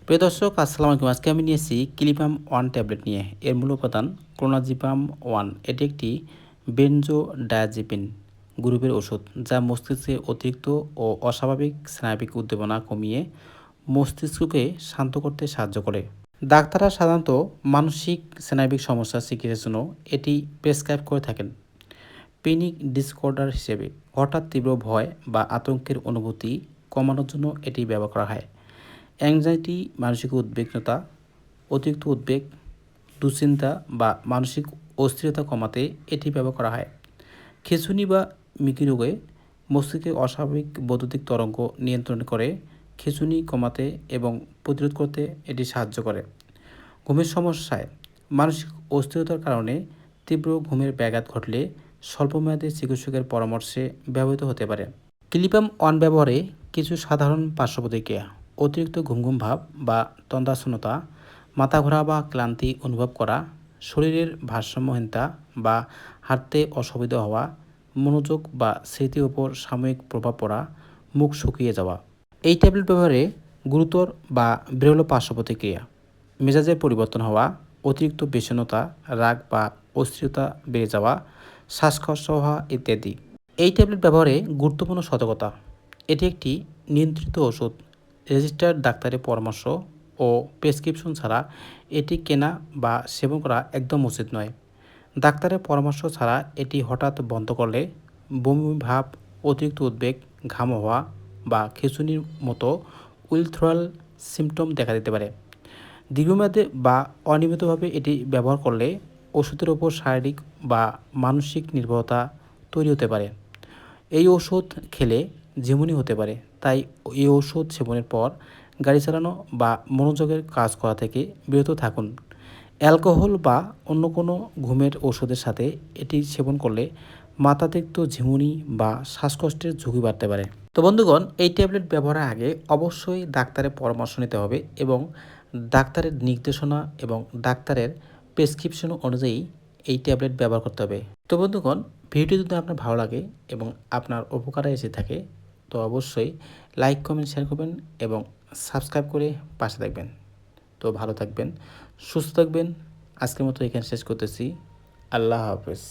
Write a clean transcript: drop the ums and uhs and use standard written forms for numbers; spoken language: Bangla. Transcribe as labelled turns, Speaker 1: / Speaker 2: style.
Speaker 1: প্রিয় দর্শক, আসসালামু আলাইকুম। আজকে আমি নিয়েছি ক্লিপাম ওয়ান ট্যাবলেট নিয়ে। এর মূল উপাদান ক্লোনাজিপাম ওয়ান। এটি একটি বেনজোডায়াজিপিন গ্রুপের ওষুধ, যা মস্তিষ্কে অতিরিক্ত ও অস্বাভাবিক স্নায়বিক উদ্দীপনা কমিয়ে মস্তিষ্ককে শান্ত করতে সাহায্য করে। ডাক্তাররা সাধারণত মানসিক স্নায়বিক সমস্যার চিকিৎসার জন্য এটি প্রেসক্রাইব করে থাকেন। প্যানিক ডিসকর্ডার হিসেবে হঠাৎ তীব্র ভয় বা আতঙ্কের অনুভূতি কমানোর জন্য এটি ব্যবহার করা হয়। অ্যাংজাইটি, মানসিক উদ্বিগ্নতা, অতিরিক্ত উদ্বেগ, দুশ্চিন্তা বা মানসিক অস্থিরতা কমাতে এটি ব্যবহার করা হয়। খিঁচুনি বা মিকি রোগে মস্তিষ্কে অস্বাভাবিক বৈদ্যুতিক তরঙ্গ নিয়ন্ত্রণ করে খিঁচুনি কমাতে এবং প্রতিরোধ করতে এটি সাহায্য করে। ঘুমের সমস্যায় মানসিক অস্থিরতার কারণে তীব্র ঘুমের ব্যাঘাত ঘটলে স্বল্পমেয়াদী চিকিৎসকের পরামর্শে ব্যবহৃত হতে পারে। ক্লিপাম ওয়ান ব্যবহারে কিছু সাধারণ পার্শ্বপ্রতিক্রিয়া: অতিরিক্ত ঘুম ভাব বা তন্দ্রাচ্ছন্নতা, মাথা ঘোরা বা ক্লান্তি অনুভব করা, শরীরের ভারসাম্যহীনতা বা হাঁটতে অসুবিধা হওয়া, মনোযোগ বা স্মৃতির ওপর সাময়িক প্রভাব পড়া, মুখ শুকিয়ে যাওয়া। এই ট্যাবলেট ব্যবহারে গুরুতর বা বিরল পার্শ্বপ্রতিক্রিয়া: মেজাজের পরিবর্তন হওয়া, অতিরিক্ত বিষণ্ণতা, রাগ বা অস্থিরতা বেড়ে যাওয়া, শ্বাসকষ্ট হওয়া ইত্যাদি। এই ট্যাবলেট ব্যবহারে গুরুত্বপূর্ণ সতর্কতা: এটি একটি নিয়ন্ত্রিত ওষুধ। রেজিস্টার্ড ডাক্তারের পরামর্শ ও প্রেসক্রিপশন ছাড়া এটি কেনা বা সেবন করা একদম উচিত নয়। ডাক্তারের পরামর্শ ছাড়া এটি হঠাৎ বন্ধ করলে বমি ভাব, অতিরিক্ত উদ্বেগ, ঘাম হওয়া বা খিঁচুনির মতো উইথড্রয়াল সিমটম দেখা দিতে পারে। দীর্ঘমেয়াদে বা অনিয়মিতভাবে এটি ব্যবহার করলে ওষুধের ওপর শারীরিক বা মানসিক নির্ভরতা তৈরি হতে পারে। এই ওষুধ খেলে ঝিমুনি হতে পারে, তাই এই ওষুধ সেবনের পর গাড়ি চালানো বা মনোযোগের কাজ করা থেকে বিরত থাকুন। অ্যালকোহল বা অন্য কোনো ঘুমের ওষুধের সাথে এটি সেবন করলে মাত্রাতিরিক্ত ঝিমুনি বা শ্বাসকষ্টের ঝুঁকি বাড়তে পারে। তো বন্ধুগণ, এই ট্যাবলেট ব্যবহারের আগে অবশ্যই ডাক্তারের পরামর্শ নিতে হবে এবং ডাক্তারের নির্দেশনা এবং ডাক্তারের প্রেসক্রিপশন অনুযায়ী এই ট্যাবলেট ব্যবহার করতে হবে। তো বন্ধুগণ, ভিডিও যদি আপনার ভালো লাগে এবং আপনার উপকারে এসে থাকে, তো অবশ্যই লাইক, কমেন্ট, শেয়ার করবেন এবং সাবস্ক্রাইব করে পাশে থাকবেন। তো ভালো থাকবেন, সুস্থ থাকবেন। আজকের মতো এখানে শেষ করতেছি। আল্লাহ হাফেজ।